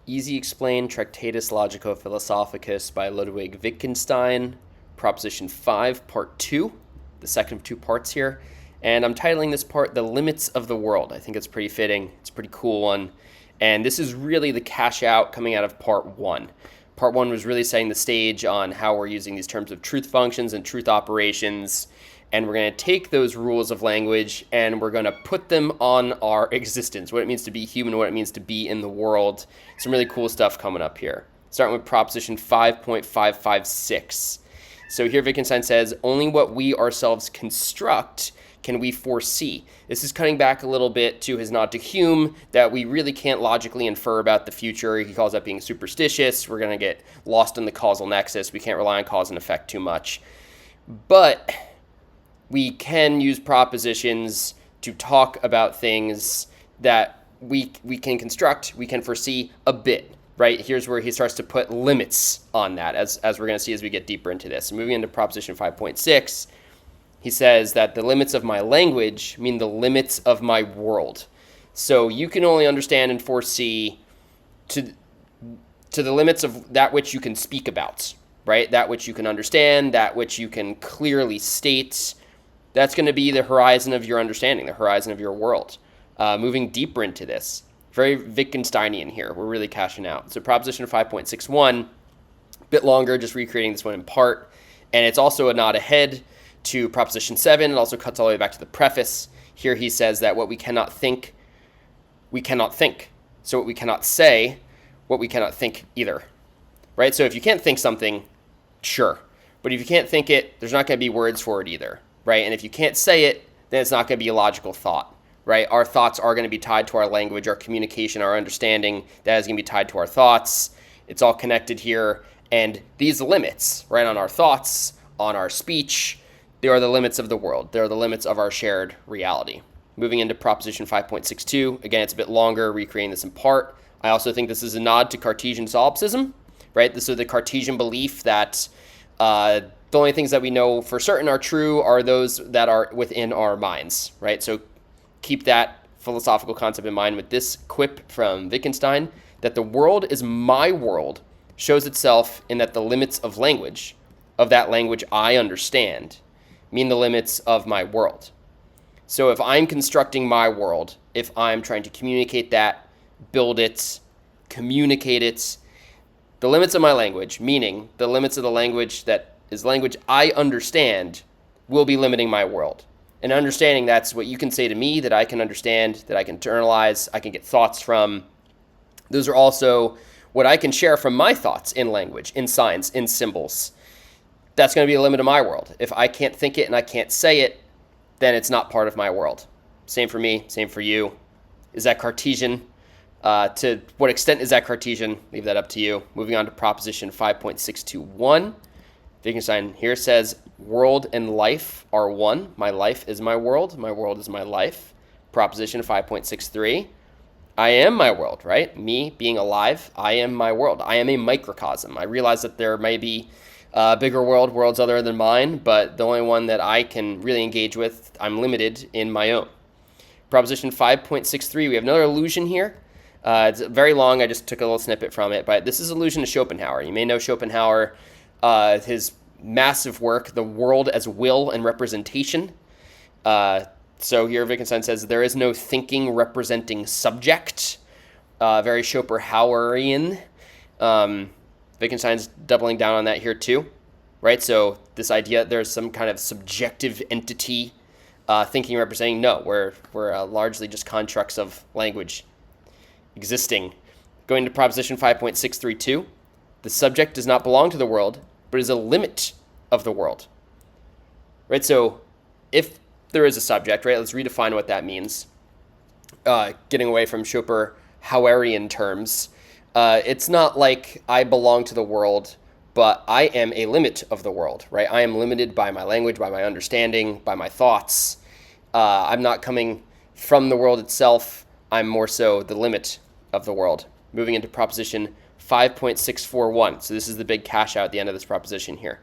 Easy Explained Tractatus Logico-Philosophicus by Ludwig Wittgenstein, Proposition 5, Part 2, the second of two parts here. And I'm titling this part The Limits of the World. I think it's pretty fitting. It's a pretty cool one. And this is really the cash out coming out of Part 1. Part 1 was really setting the stage on how we're using these terms of truth functions and truth operations. And we're going to take those rules of language and we're going to put them on our existence, what it means to be human, what it means to be in the world. Some really cool stuff coming up here. Starting with Proposition 5.556. So here Wittgenstein says, only what we ourselves construct can we foresee. This is cutting back a little bit to his nod to Hume, that we really can't logically infer about the future. He calls that being superstitious. We're going to get lost in the causal nexus. We can't rely on cause and effect too much. But we can use propositions to talk about things that we can construct, we can foresee a bit, right? Here's where he starts to put limits on that, as we're going to see as we get deeper into this. So moving into Proposition 5.6, he says that the limits of my language mean the limits of my world. So you can only understand and foresee to the limits of that which you can speak about, right? That which you can understand, that which you can clearly state. That's going to be the horizon of your understanding, the horizon of your world. Moving deeper into this, very Wittgensteinian here. We're really cashing out. So Proposition 5.61, a bit longer, just recreating this one in part. And it's also a nod ahead to Proposition 7. It also cuts all the way back to the preface. Here he says that what we cannot think, we cannot think. So what we cannot say, what we cannot think either. Right? So if you can't think something, sure. But if you can't think it, there's not going to be words for it either. Right? And if you can't say it, then it's not going to be a logical thought, right? Our thoughts are going to be tied to our language, our communication, our understanding. That is going to be tied to our thoughts. It's all connected here. And these limits, right, on our thoughts, on our speech, they are the limits of the world. They're the limits of our shared reality. Moving into Proposition 5.62, again, it's a bit longer, recreating this in part. I also think this is a nod to Cartesian solipsism, right? This is the Cartesian belief that the only things that we know for certain are true are those that are within our minds, right? So keep that philosophical concept in mind with this quip from Wittgenstein, that the world is my world, shows itself in that the limits of language, of that language I understand, mean the limits of my world. So if I'm constructing my world, if I'm trying to communicate that, build it, communicate it, the limits of my language, meaning the limits of the language that is language I understand, will be limiting my world. And understanding that's what you can say to me, that I can understand, that I can internalize, I can get thoughts from. Those are also what I can share from my thoughts in language, in signs, in symbols. That's going to be a limit of my world. If I can't think it and I can't say it, then it's not part of my world. Same for me, same for you. Is that Cartesian? To what extent is that Cartesian? Leave that up to you. Moving on to Proposition 5.621. Wittgenstein here says, world and life are one. My life is my world is my life. Proposition 5.63, I am my world, right? Me being alive, I am my world. I am a microcosm. I realize that there may be a bigger world, worlds other than mine, but the only one that I can really engage with, I'm limited in my own. Proposition 5.63, we have another allusion here. It's very long, I just took a little snippet from it, but this is allusion to Schopenhauer. You may know Schopenhauer, his massive work, The World as Will and Representation. So here Wittgenstein says, there is no thinking representing subject. Very Schopenhauerian. Wittgenstein's doubling down on that here too, right? So this idea there's some kind of subjective entity thinking representing, no, we're largely just constructs of language existing. Going to Proposition 5.632, the subject does not belong to the world, but is a limit of the world, right? So if there is a subject, right, let's redefine what that means. Getting away from Schopenhauerian terms, it's not like I belong to the world, but I am a limit of the world, right? I am limited by my language, by my understanding, by my thoughts. I'm not coming from the world itself. I'm more so the limit of the world. Moving into Proposition 5.641. So this is the big cash out at the end of this proposition here.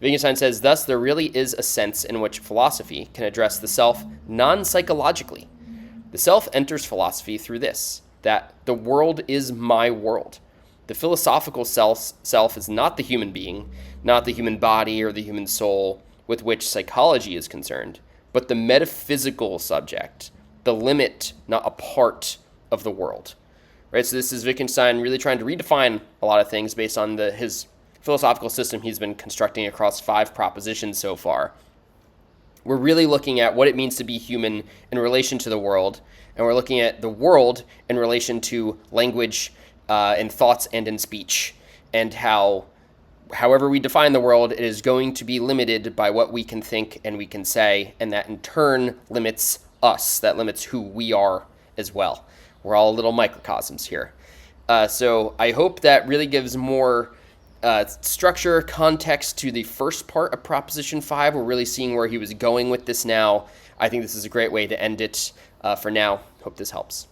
Wittgenstein says, thus, there really is a sense in which philosophy can address the self non-psychologically. The self enters philosophy through this, that the world is my world. The philosophical self is not the human being, not the human body or the human soul with which psychology is concerned, but the metaphysical subject, the limit, not a part of the world. Right? So this is Wittgenstein really trying to redefine a lot of things based on his philosophical system he's been constructing across 5 propositions so far. We're really looking at what it means to be human in relation to the world, and we're looking at the world in relation to language in thoughts and in speech, and however we define the world, it is going to be limited by what we can think and we can say, and that in turn limits us, that limits who we are as well. We're all little microcosms here. So I hope that really gives more structure, context to the first part of Proposition 5. We're really seeing where he was going with this now. I think this is a great way to end it for now. Hope this helps.